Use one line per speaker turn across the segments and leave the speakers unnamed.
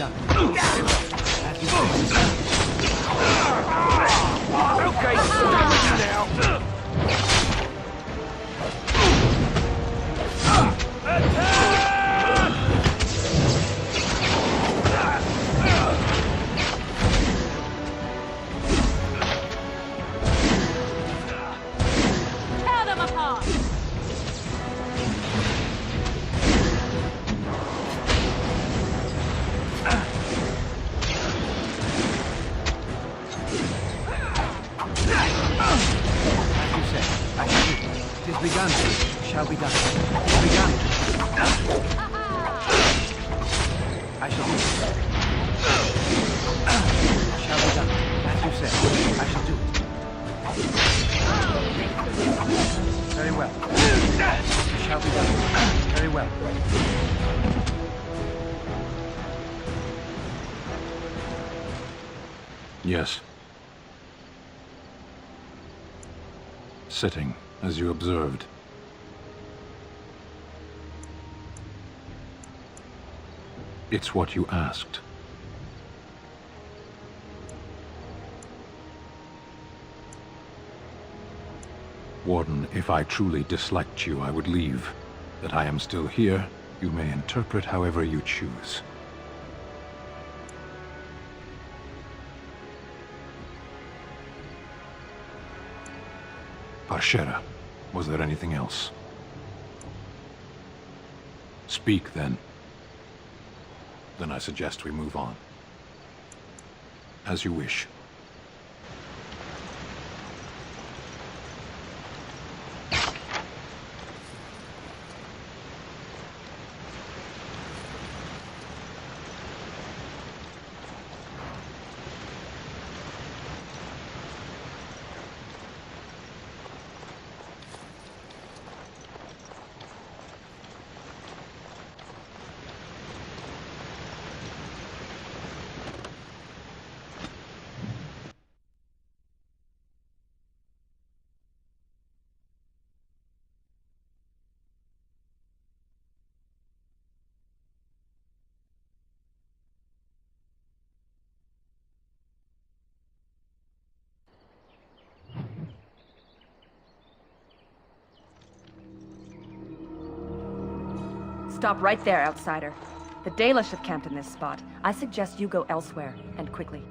done. Very well. As you say.
Okay, done with you now.
Tear them apart!
As you say. I shall do. It is begun. It shall be done. It is begun. I shall do it. It shall be done. As you say. I shall do it. Very well. It shall be done. Very well.
Yes. Sitting, as you observed. It's what you asked. Warden, if I truly disliked you, I would leave. That I am still here, you may interpret however you choose. Parshera, was there anything else? Speak, then. Then I suggest we move on. As you wish.
Stop right there, outsider. The Dalish have camped in this spot. I suggest you go elsewhere, and quickly.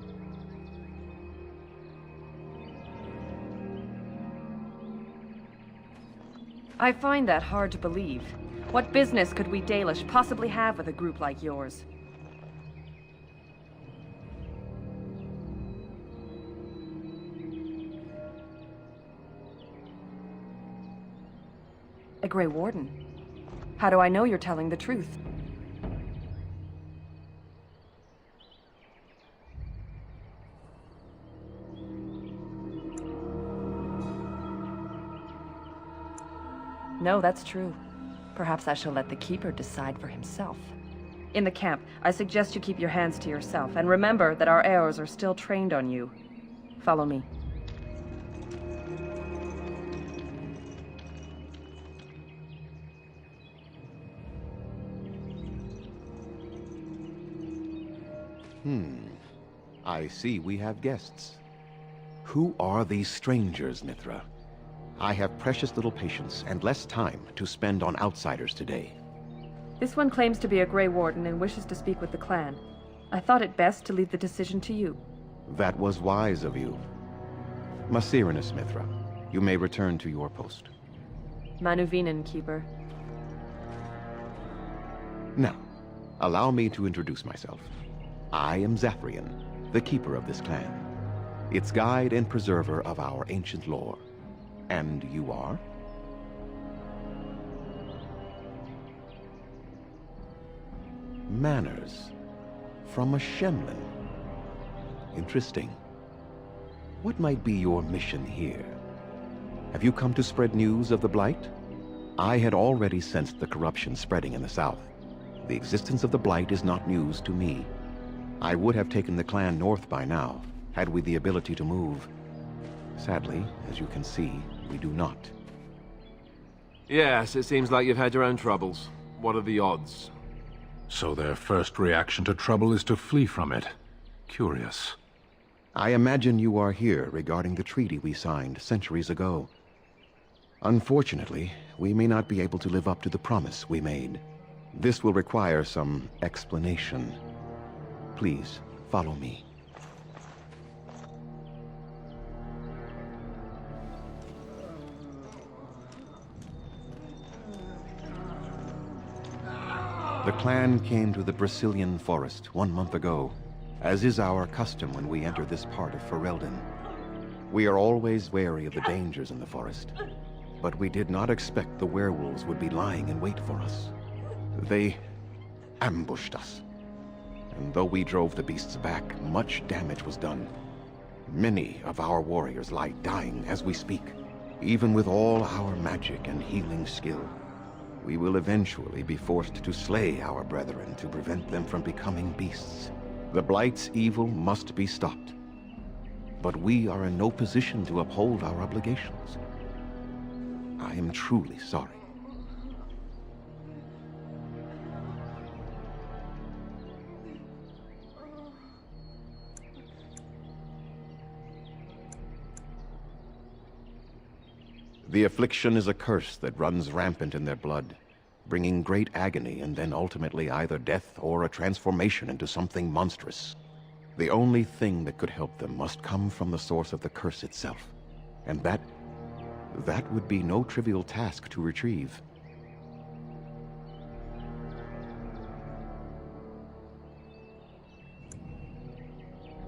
I find that hard to believe. What business could we Dalish possibly have with a group like yours? A Grey Warden? How do I know you're telling the truth? No, that's true. Perhaps I shall let the Keeper decide for himself. In the camp, I suggest you keep your hands to yourself, and remember that our arrows are still trained on you. Follow me.
I see we have guests. Who are these strangers, Mithra? I have precious little patience and less time to spend on outsiders today.
This one claims to be a Grey Warden and wishes to speak with the clan. I thought it best to leave the decision to you.
That was wise of you. Maserenus, Mithra, you may return to your post.
Manuvinen, Keeper.
Now, allow me to introduce myself. I am Zathrian, the keeper of this clan, its guide and preserver of our ancient lore. And you are? Manners. From a Shemlin. Interesting. What might be your mission here? Have you come to spread news of the Blight? I had already sensed the corruption spreading in the south. The existence of the Blight is not news to me. I would have taken the clan north by now, had we the ability to move. Sadly, as you can see, we do not.
Yes, it seems like you've had your own troubles. What are the odds?
So their first reaction to trouble is to flee from it. Curious.
I imagine you are here regarding the treaty we signed centuries ago. Unfortunately, we may not be able to live up to the promise we made. This will require some explanation. Please, follow me. The clan came to the Brecilian forest 1 month ago, as is our custom when we enter this part of Ferelden. We are always wary of the dangers in the forest, but we did not expect the werewolves would be lying in wait for us. They ambushed us, and though we drove the beasts back, much damage was done. Many of our warriors lie dying as we speak. Even with all our magic and healing skill, we will eventually be forced to slay our brethren to prevent them from becoming beasts. The Blight's evil must be stopped, but we are in no position to uphold our obligations. I am truly sorry. The affliction is a curse that runs rampant in their blood, bringing great agony and then ultimately either death or a transformation into something monstrous. The only thing that could help them must come from the source of the curse itself, and that would be no trivial task to retrieve.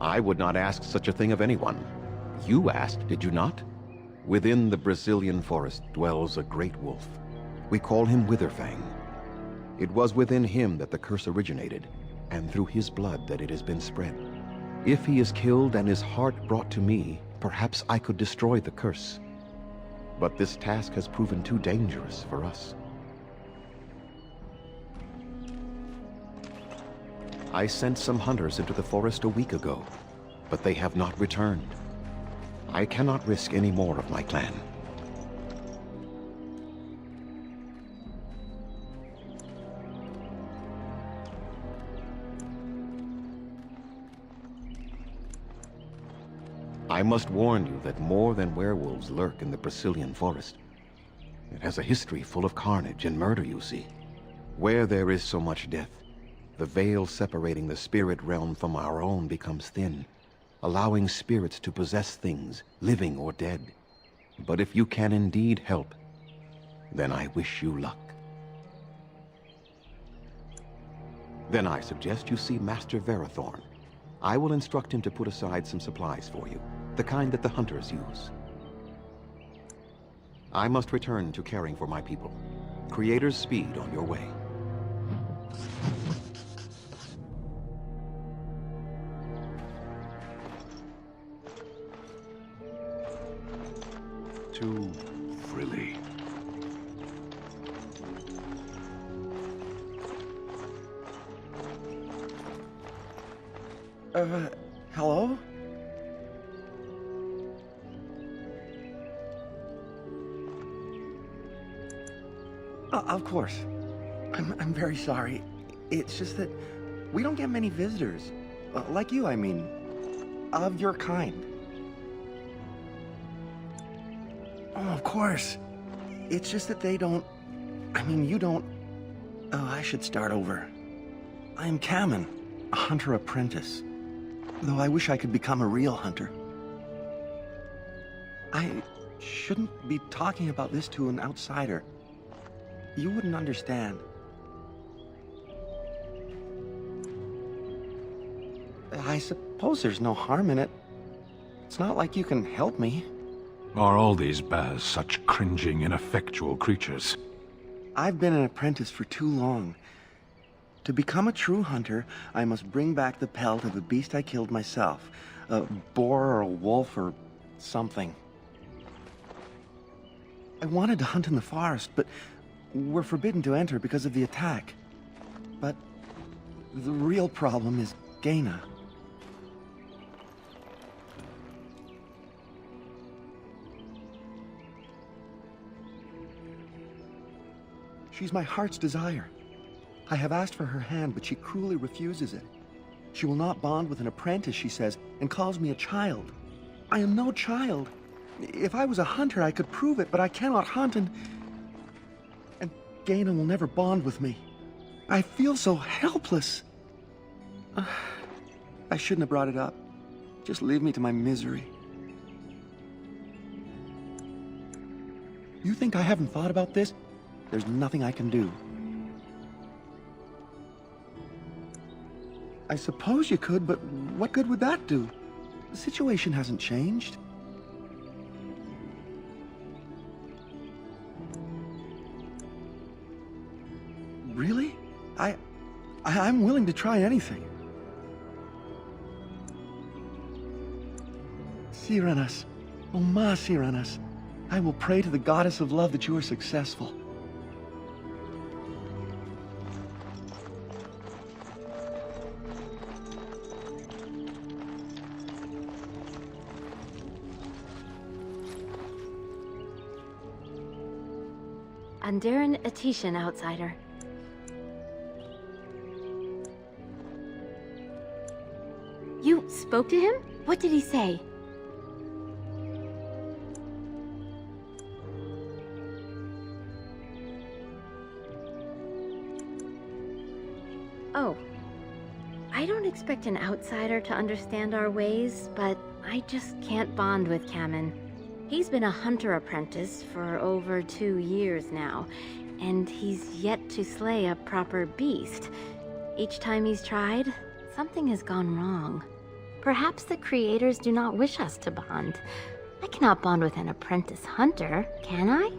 I would not ask such a thing of anyone. You asked, did you not? Within the Brecilian forest dwells a great wolf. We call him Witherfang. It was within him that the curse originated, and through his blood that it has been spread. If he is killed and his heart brought to me, perhaps I could destroy the curse. But this task has proven too dangerous for us. I sent some hunters into the forest a week ago, but they have not returned. I cannot risk any more of my clan. I must warn you that more than werewolves lurk in the Brecilian forest. It has a history full of carnage and murder, you see. Where there is so much death, the veil separating the spirit realm from our own becomes thin, allowing spirits to possess things, living or dead. But if you can indeed help, then I wish you luck. Then I suggest you see Master Verathorn. I will instruct him to put aside some supplies for you, the kind that the hunters use. I must return to caring for my people. Creator's speed on your way.
Too frilly.
Hello? Of course. I'm very sorry. It's just that we don't get many visitors. Like you, I mean. Of your kind. Oh, of course. It's just that they don't... I mean, you don't... Oh, I should start over. I'm Kamen, a hunter apprentice. Though I wish I could become a real hunter. I shouldn't be talking about this to an outsider. You wouldn't understand. I suppose there's no harm in it. It's not like you can help me.
Are all these Baz such cringing, ineffectual creatures?
I've been an apprentice for too long. To become a true hunter, I must bring back the pelt of a beast I killed myself. A boar or a wolf or something. I wanted to hunt in the forest, but we're forbidden to enter because of the attack. But the real problem is Gaina. She's my heart's desire. I have asked for her hand, but she cruelly refuses it. She will not bond with an apprentice, she says, and calls me a child. I am no child. If I was a hunter, I could prove it, but I cannot hunt, and Gaina will never bond with me. I feel so helpless. I shouldn't have brought it up. Just leave me to my misery. You think I haven't thought about this? There's nothing I can do. I suppose you could, but what good would that do? The situation hasn't changed. Really? I'm willing to try anything. Sirenas, oh ma Sirenas, I will pray to the goddess of love that you are successful.
Andaran Atishan, outsider. You spoke to him? What did he say? Oh. I don't expect an outsider to understand our ways, but I just can't bond with Kamen. He's been a hunter apprentice for over 2 years now, and he's yet to slay a proper beast. Each time he's tried, something has gone wrong. Perhaps the creators do not wish us to bond. I cannot bond with an apprentice hunter, can I?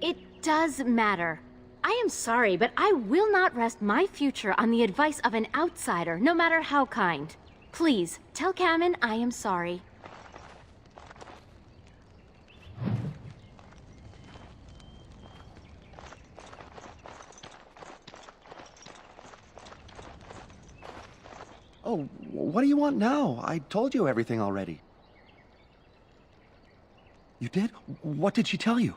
It does matter. I am sorry, but I will not rest my future on the advice of an outsider, no matter how kind. Please, tell Kamen I am sorry.
Oh, what do you want now? I told you everything already. You did? What did she tell you?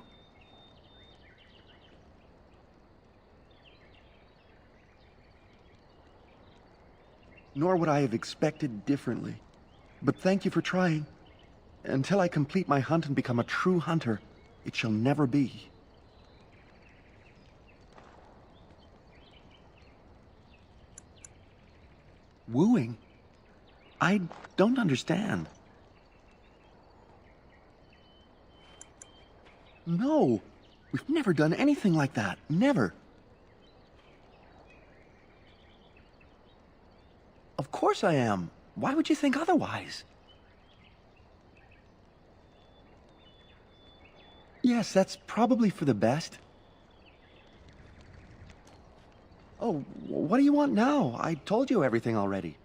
Nor would I have expected differently. But thank you for trying. Until I complete my hunt and become a true hunter, it shall never be. Wooing? I don't understand. No, we've never done anything like that. Never. Of course I am. Why would you think otherwise? Yes, that's probably for the best. Oh, what do you want now? I told you everything already.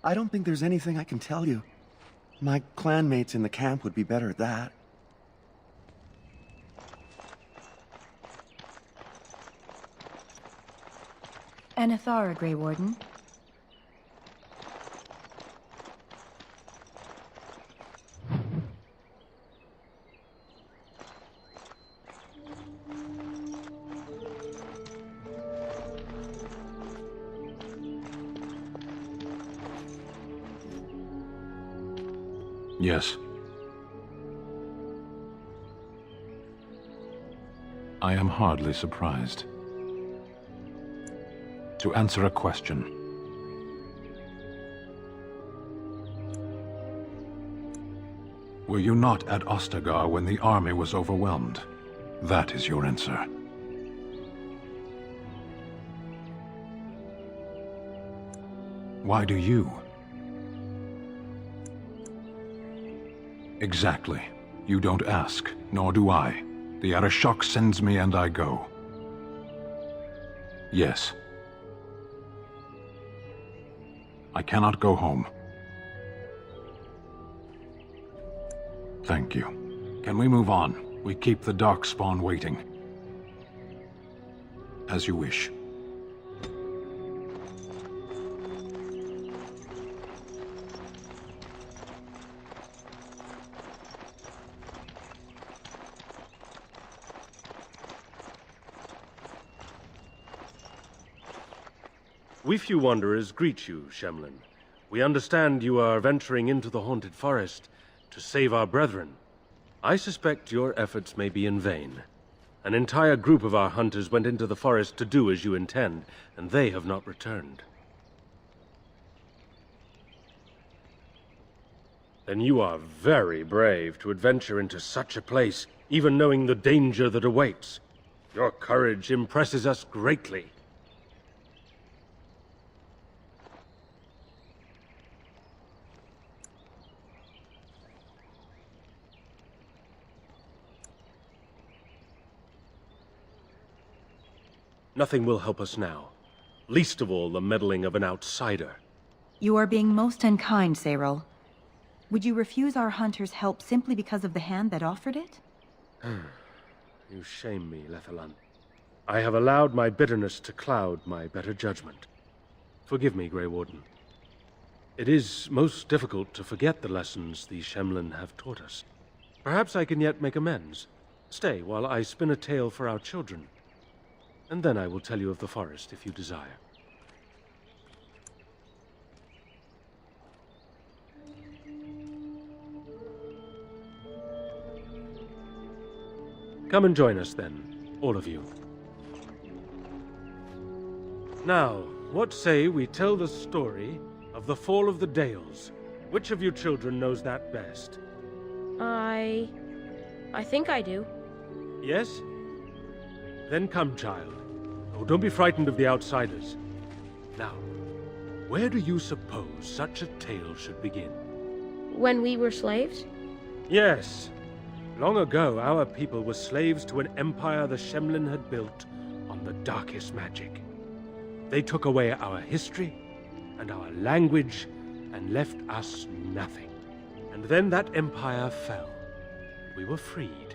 I don't think there's anything I can tell you. My clanmates in the camp would be better at that.
Anathara, Grey Warden.
Yes. I am hardly surprised. To answer a question. Were you not at Ostagar when the army was overwhelmed? That is your answer. Why do you? Exactly. You don't ask, nor do I. The Arishok sends me and I go. Yes. I cannot go home. Thank you. Can we move on? We keep the Darkspawn waiting. As you wish.
We few wanderers greet you, Shemlin. We understand you are venturing into the haunted forest to save our brethren. I suspect your efforts may be in vain. An entire group of our hunters went into the forest to do as you intend, and they have not returned. Then you are very brave to adventure into such a place, even knowing the danger that awaits. Your courage impresses us greatly. Nothing will help us now. Least of all, the meddling of an outsider.
You are being most unkind, Serol. Would you refuse our hunters' help simply because of the hand that offered it?
You shame me, Lethalan. I have allowed my bitterness to cloud my better judgment. Forgive me, Grey Warden. It is most difficult to forget the lessons these Shemlin have taught us. Perhaps I can yet make amends. Stay while I spin a tale for our children. And then I will tell you of the forest if you desire. Come and join us then, all of you. Now, what say we tell the story of the fall of the Dales? Which of you children knows that best?
I think I do.
Yes? Then come, child. Oh, don't be frightened of the outsiders. Now, where do you suppose such a tale should begin?
When we were slaves?
Yes. Long ago, our people were slaves to an empire the Shemlin had built on the darkest magic. They took away our history and our language and left us nothing. And then that empire fell. We were freed.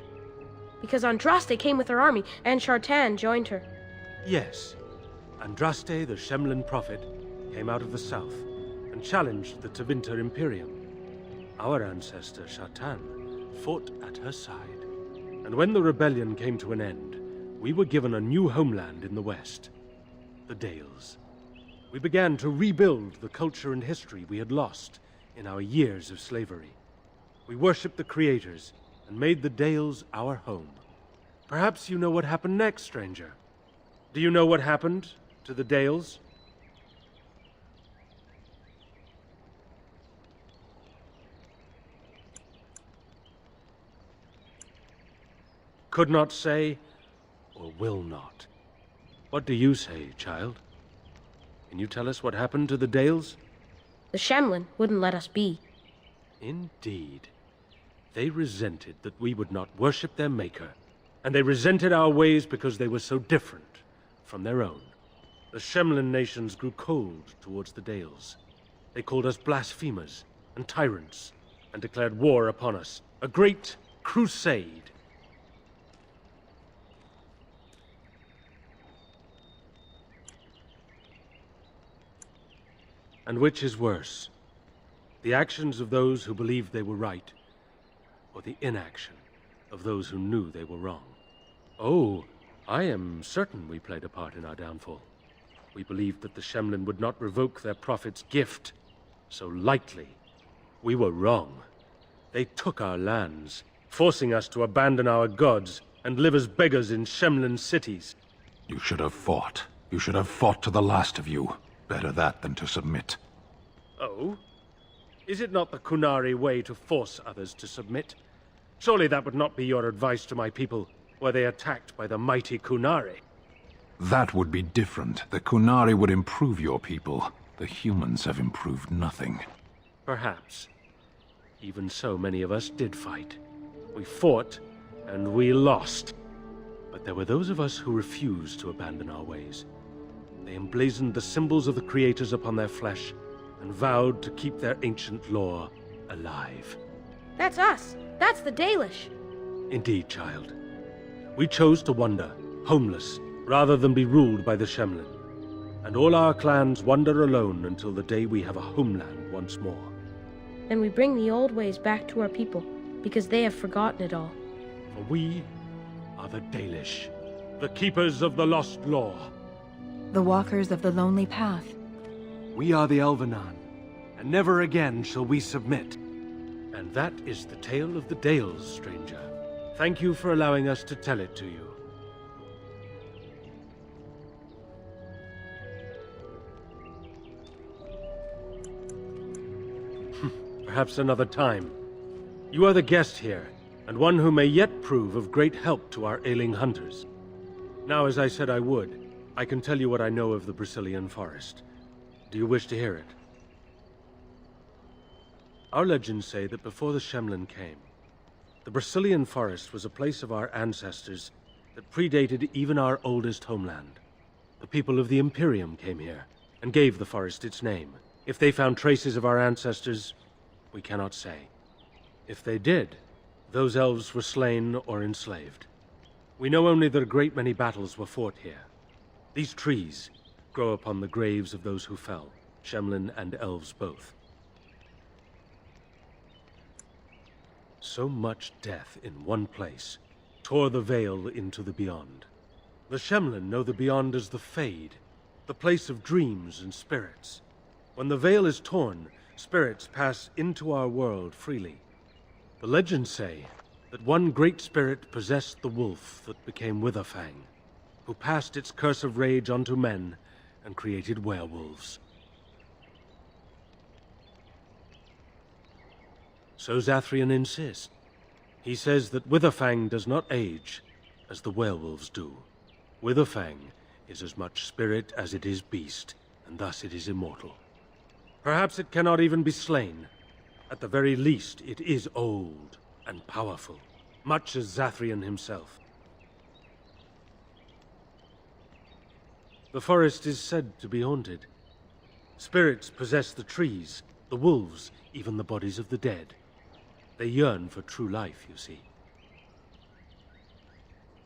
Because Andraste came with her army, and Shartan joined her.
Yes. Andraste, the Shemlin prophet, came out of the south and challenged the Tevinter Imperium. Our ancestor, Shartan, fought at her side. And when the rebellion came to an end, we were given a new homeland in the west, the Dales. We began to rebuild the culture and history we had lost in our years of slavery. We worshipped the creators and made the Dales our home. Perhaps you know what happened next, stranger. Do you know what happened to the Dales? Could not say, or will not. What do you say, child? Can you tell us what happened to the Dales?
The Shemlin wouldn't let us be.
Indeed. They resented that we would not worship their maker, and they resented our ways because they were so different from their own. The Shemlin nations grew cold towards the Dales. They called us blasphemers and tyrants, and declared war upon us, a great crusade. And which is worse, the actions of those who believed they were right, or the inaction of those who knew they were wrong? Oh, I am certain we played a part in our downfall. We believed that the Shemlin would not revoke their prophet's gift so lightly. We were wrong. They took our lands, forcing us to abandon our gods and live as beggars in Shemlin cities.
You should have fought. You should have fought to the last of you. Better that than to submit.
Oh? Is it not the Qunari way to force others to submit? Surely that would not be your advice to my people, were they attacked by the mighty Qunari.
That would be different. The Qunari would improve your people. The humans have improved nothing.
Perhaps. Even so, many of us did fight. We fought, and we lost. But there were those of us who refused to abandon our ways. They emblazoned the symbols of the creators upon their flesh, and vowed to keep their ancient lore alive.
That's us. That's the Dalish.
Indeed, child. We chose to wander, homeless, rather than be ruled by the Shemlin. And all our clans wander alone until the day we have a homeland once more.
Then we bring the old ways back to our people, because they have forgotten it all.
For we are the Dalish, the keepers of the lost lore.
The walkers of the lonely path.
We are the Elvenan, and never again shall we submit. And that is the tale of the Dales, stranger. Thank you for allowing us to tell it to you. Perhaps another time. You are the guest here, and one who may yet prove of great help to our ailing hunters. Now, as I said I would, I can tell you what I know of the Brecilian forest. Do you wish to hear it? Our legends say that before the Shemlen came, the Brecilian forest was a place of our ancestors that predated even our oldest homeland. The people of the Imperium came here, and gave the forest its name. If they found traces of our ancestors, we cannot say. If they did, those elves were slain or enslaved. We know only that a great many battles were fought here. These trees grow upon the graves of those who fell, Shemlen and elves both. So much death in one place tore the veil into the beyond. The Shemlen know the beyond as the Fade, the place of dreams and spirits. When the veil is torn, spirits pass into our world freely. The legends say that one great spirit possessed the wolf that became Witherfang, who passed its curse of rage onto men and created werewolves. So Zathrian insists. He says that Witherfang does not age as the werewolves do. Witherfang is as much spirit as it is beast, and thus it is immortal. Perhaps it cannot even be slain. At the very least, it is old and powerful, much as Zathrian himself. The forest is said to be haunted. Spirits possess the trees, the wolves, even the bodies of the dead. They yearn for true life, you see.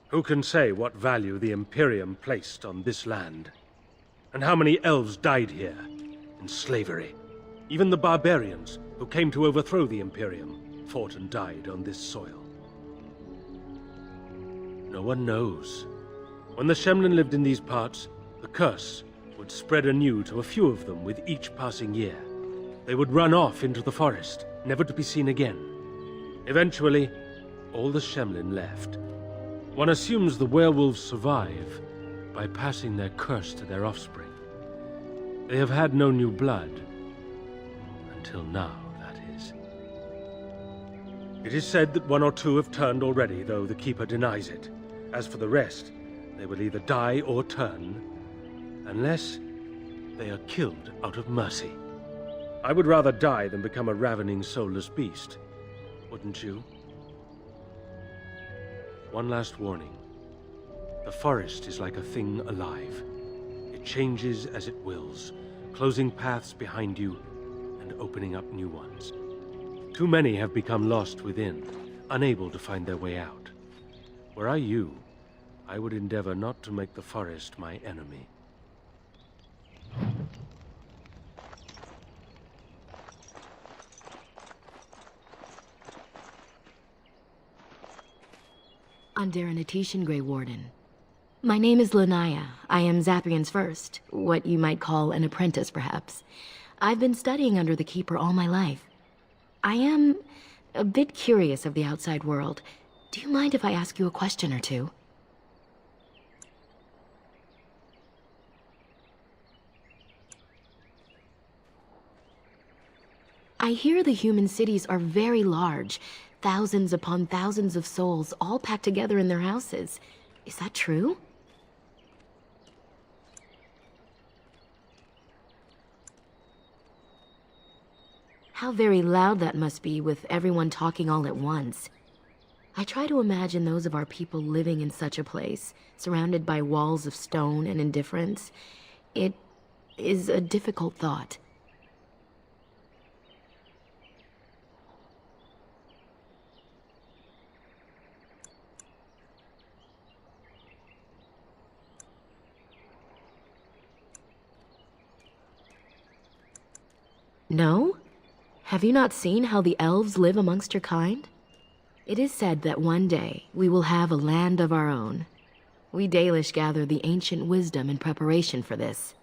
Who can say what value the Imperium placed on this land? And how many elves died here, in slavery? Even the barbarians, who came to overthrow the Imperium, fought and died on this soil. No one knows. When the Shemlen lived in these parts, the curse would spread anew to a few of them with each passing year. They would run off into the forest, never to be seen again. Eventually, all the Shemlen left. One assumes the werewolves survive by passing their curse to their offspring. They have had no new blood. Until now, that is. It is said that one or two have turned already, though the Keeper denies it. As for the rest, they will either die or turn, unless they are killed out of mercy. I would rather die than become a ravening, soulless beast. Wouldn't you? One last warning. The forest is like a thing alive. It changes as it wills, closing paths behind you and opening up new ones. Too many have become lost within, unable to find their way out. Were I you, I would endeavor not to make the forest my enemy.
I'm Darren Atishan, Grey Warden. My name is Lanaya. I am Zathrian's first, what you might call an apprentice, perhaps. I've been studying under the Keeper all my life. I am a bit curious of the outside world. Do you mind if I ask you a question or two? I hear the human cities are very large. Thousands upon thousands of souls, all packed together in their houses. Is that true? How very loud that must be with everyone talking all at once. I try to imagine those of our people living in such a place, surrounded by walls of stone and indifference. It is a difficult thought. No? Have you not seen how the elves live amongst your kind? It is said that one day we will have a land of our own. We Dalish gather the ancient wisdom in preparation for this.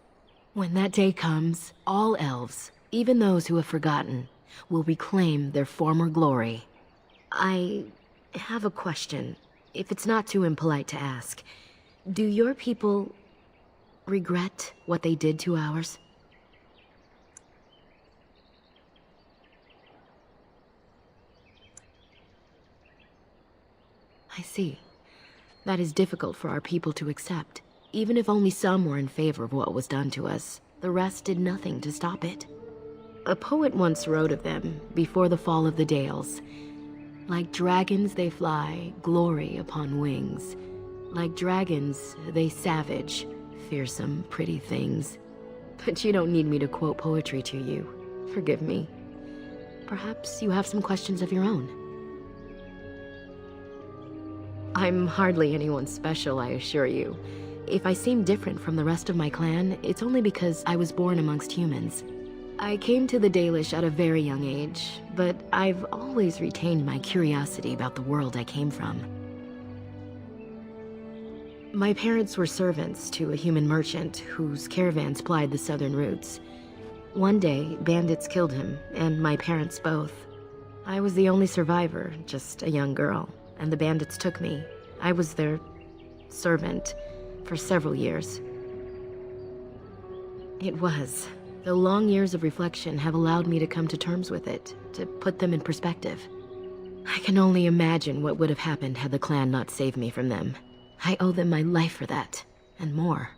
When that day comes, all elves, even those who have forgotten, will reclaim their former glory. I have a question, if it's not too impolite to ask. Do your people regret what they did to ours? I see. That is difficult for our people to accept. Even if only some were in favor of what was done to us, the rest did nothing to stop it. A poet once wrote of them, before the fall of the Dales. Like dragons they fly, glory upon wings. Like dragons, they savage, fearsome, pretty things. But you don't need me to quote poetry to you. Forgive me. Perhaps you have some questions of your own. I'm hardly anyone special, I assure you. If I seem different from the rest of my clan, it's only because I was born amongst humans. I came to the Dalish at a very young age, but I've always retained my curiosity about the world I came from. My parents were servants to a human merchant whose caravans plied the southern routes. One day, bandits killed him, and my parents both. I was the only survivor, just a young girl, and the bandits took me. I was their servant for several years. It was. The long years of reflection have allowed me to come to terms with it, to put them in perspective. I can only imagine what would have happened had the clan not saved me from them. I owe them my life for that, and more.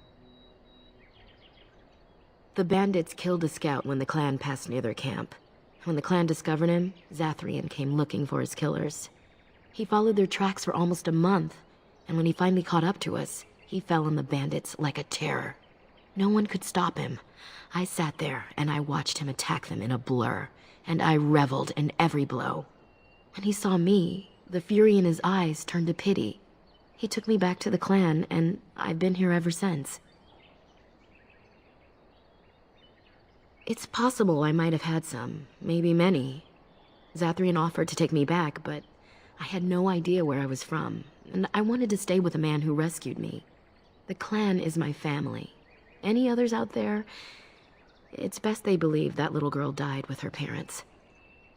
The bandits killed a scout when the clan passed near their camp. When the clan discovered him, Zathrian came looking for his killers. He followed their tracks for almost a month, and when he finally caught up to us, he fell on the bandits like a terror. No one could stop him. I sat there and I watched him attack them in a blur, and I reveled in every blow. When he saw me, the fury in his eyes turned to pity. He took me back to the clan, and I've been here ever since. It's possible I might have had some, maybe many. Zathrian offered to take me back, but I had no idea where I was from, and I wanted to stay with the man who rescued me. The clan is my family. Any others out there? It's best they believe that little girl died with her parents.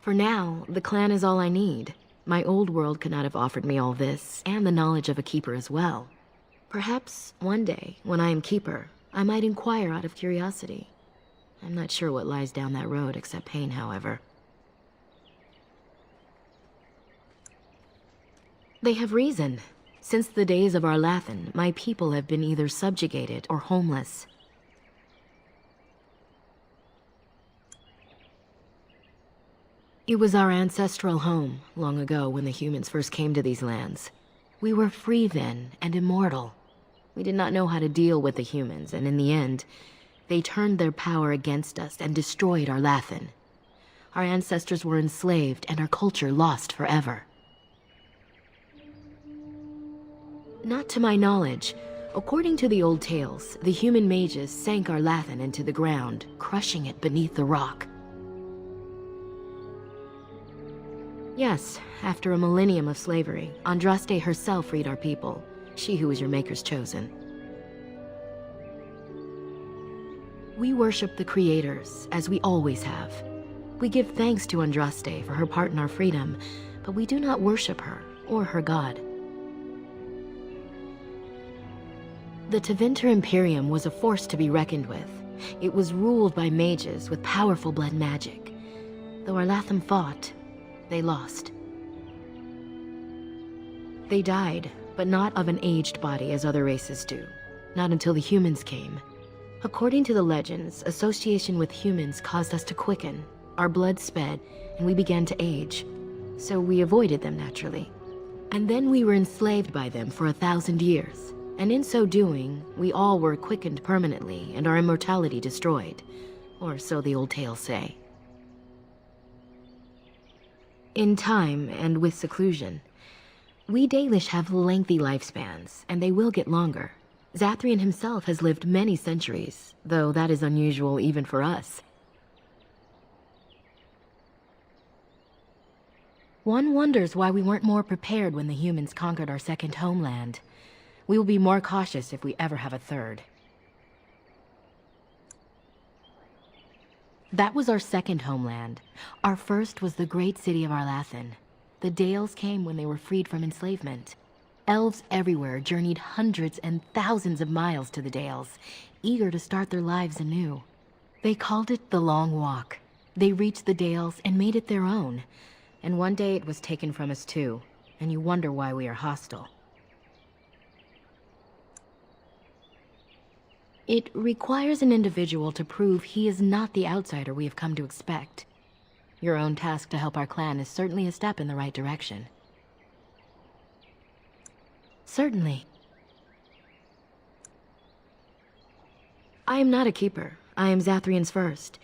For now, the clan is all I need. My old world could not have offered me all this, and the knowledge of a keeper as well. Perhaps one day, when I am keeper, I might inquire out of curiosity. I'm not sure what lies down that road except pain, however. They have reason. Since the days of Arlathan, my people have been either subjugated or homeless. It was our ancestral home, long ago when the humans first came to these lands. We were free then, and immortal. We did not know how to deal with the humans, and in the end, they turned their power against us and destroyed Arlathan. Our ancestors were enslaved, and our culture lost forever. Not to my knowledge. According to the old tales, the human mages sank Arlathan into the ground, crushing it beneath the rock. Yes, after a millennium of slavery, Andraste herself freed our people, she who was your maker's chosen. We worship the creators, as we always have. We give thanks to Andraste for her part in our freedom, but we do not worship her, or her god. The Tevinter Imperium was a force to be reckoned with. It was ruled by mages with powerful blood magic. Though Arlathan fought, they lost. They died, but not of an aged body as other races do. Not until the humans came. According to the legends, association with humans caused us to quicken. Our blood sped, and we began to age. So we avoided them naturally. And then we were enslaved by them for 1,000 years. And in so doing, we all were quickened permanently and our immortality destroyed. Or so the old tales say. In time, and with seclusion, we Dalish have lengthy lifespans, and they will get longer. Zathrian himself has lived many centuries, though that is unusual even for us. One wonders why we weren't more prepared when the humans conquered our second homeland. We will be more cautious if we ever have a third. That was our second homeland. Our first was the great city of Arlathan. The Dales came when they were freed from enslavement. Elves everywhere journeyed hundreds and thousands of miles to the Dales, eager to start their lives anew. They called it the Long Walk. They reached the Dales and made it their own. And one day it was taken from us too, and you wonder why we are hostile. It requires an individual to prove he is not the outsider we have come to expect. Your own task to help our clan is certainly a step in the right direction. Certainly. I am not a keeper. I am Zathrian's first.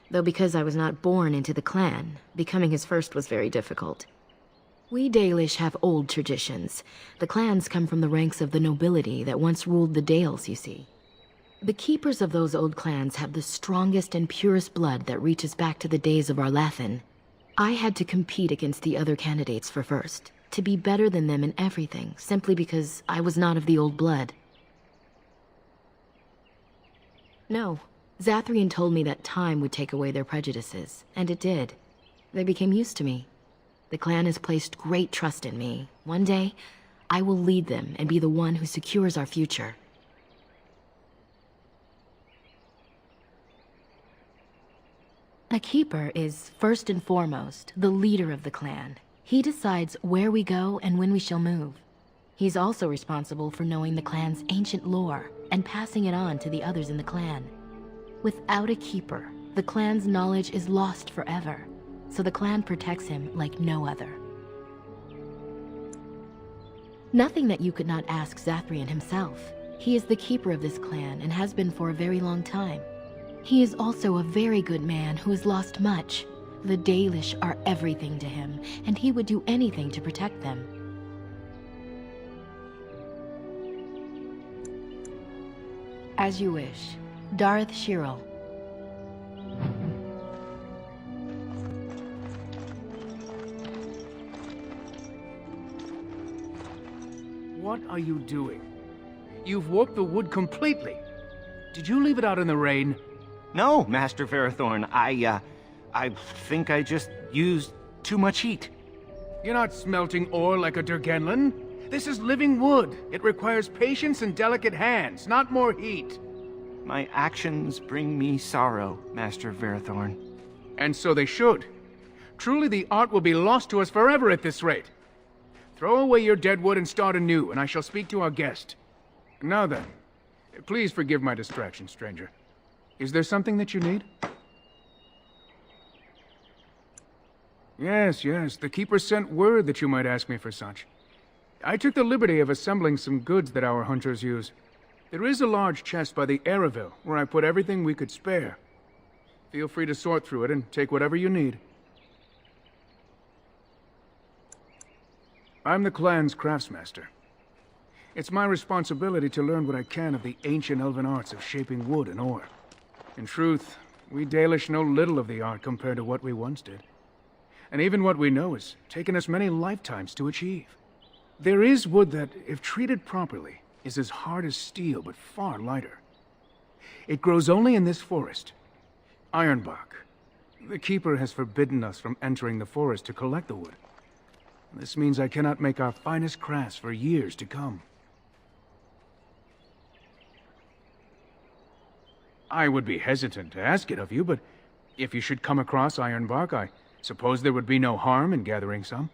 Though because I was not born into the clan, becoming his first was very difficult. We Dalish have old traditions. The clans come from the ranks of the nobility that once ruled the Dales, you see. The keepers of those old clans have the strongest and purest blood that reaches back to the days of Arlathan. I had to compete against the other candidates for first, to be better than them in everything, simply because I was not of the old blood. No, Zathrian told me that time would take away their prejudices, and it did. They became used to me. The clan has placed great trust in me. One day, I will lead them and be the one who secures our future. A keeper is, first and foremost, the leader of the clan. He decides where we go and when we shall move. He's also responsible for knowing the clan's ancient lore and passing it on to the others in the clan. Without a keeper, the clan's knowledge is lost forever, so the clan protects him like no other. Nothing that you could not ask Zathrian himself. He is the keeper of this clan and has been for a very long time. He is also a very good man who has lost much. The Dalish are everything to him, and he would do anything to protect them. As you wish. Darth Shirel.
What are you doing? You've warped the wood completely. Did you leave it out in the rain?
No, Master Ferrothorn. I think I just used too much heat.
You're not smelting ore like a Durgenlan. This is living wood. It requires patience and delicate hands, not more heat.
My actions bring me sorrow, Master Ferrothorn.
And so they should. Truly the art will be lost to us forever at this rate. Throw away your dead wood and start anew, and I shall speak to our guest. Now then, please forgive my distraction, stranger. Is there something that you need? Yes, the Keeper sent word that you might ask me for such. I took the liberty of assembling some goods that our hunters use. There is a large chest by the Erebell, where I put everything we could spare. Feel free to sort through it and take whatever you need. I'm the clan's craftsmaster. It's my responsibility to learn what I can of the ancient elven arts of shaping wood and ore. In truth, we Dalish know little of the art compared to what we once did. And even what we know has taken us many lifetimes to achieve. There is wood that, if treated properly, is as hard as steel but far lighter. It grows only in this forest, Ironbark. The Keeper has forbidden us from entering the forest to collect the wood. This means I cannot make our finest crafts for years to come. I would be hesitant to ask it of you, but if you should come across Ironbark, I suppose there would be no harm in gathering some.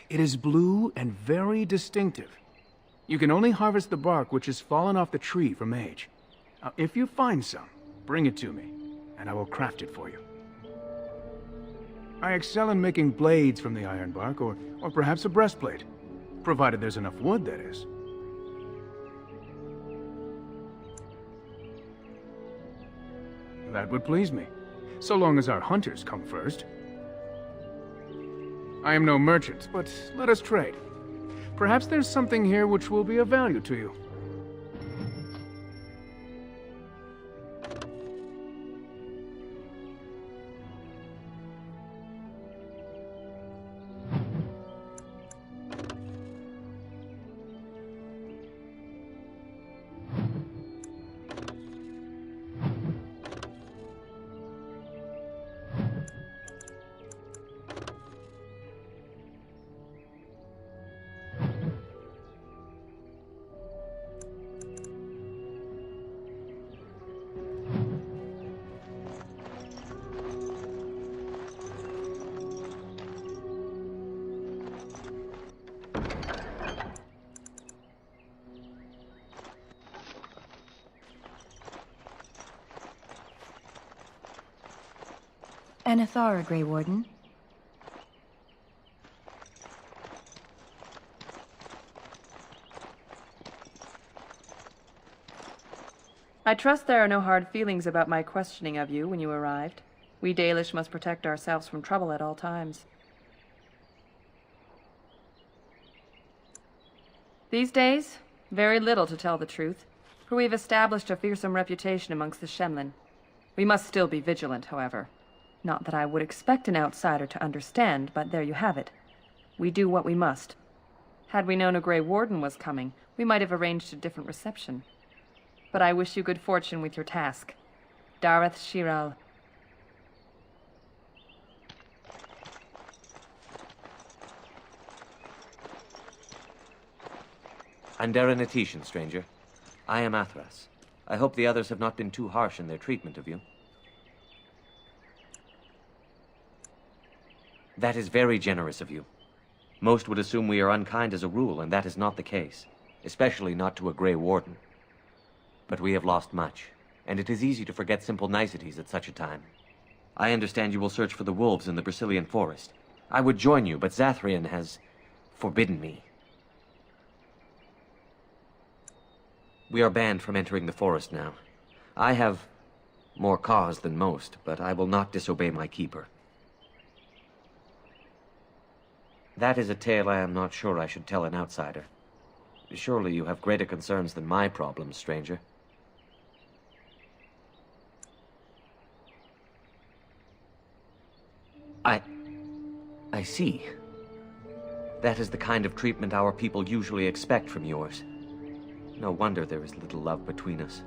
It is blue and very distinctive. You can only harvest the bark which has fallen off the tree from age. Now, if you find some, bring it to me, and I will craft it for you. I excel in making blades from the ironbark, or perhaps a breastplate, provided there's enough wood, that is. That would please me, so long as our hunters come first. I am no merchant, but let us trade. Perhaps there's something here which will be of value to you.
Anathara, Grey Warden.
I trust there are no hard feelings about my questioning of you when you arrived. We Dalish must protect ourselves from trouble at all times. These days, very little to tell the truth, for we've established a fearsome reputation amongst the Shemlin. We must still be vigilant, however. Not that I would expect an outsider to understand, but there you have it. We do what we must. Had we known a Grey Warden was coming, we might have arranged a different reception. But I wish you good fortune with your task. Dareth Shiral.
Andera Natishan, stranger. I am Athras. I hope the others have not been too harsh in their treatment of you. That is very generous of you. Most would assume we are unkind as a rule, and that is not the case. Especially not to a Grey Warden. But we have lost much, and it is easy to forget simple niceties at such a time. I understand you will search for the wolves in the Brazilian forest. I would join you, but Zathrian has forbidden me. We are banned from entering the forest now. I have more cause than most, but I will not disobey my keeper. That is a tale I am not sure I should tell an outsider. Surely you have greater concerns than my problems, stranger. I see. That is the kind of treatment our people usually expect from yours. No wonder there is little love between us.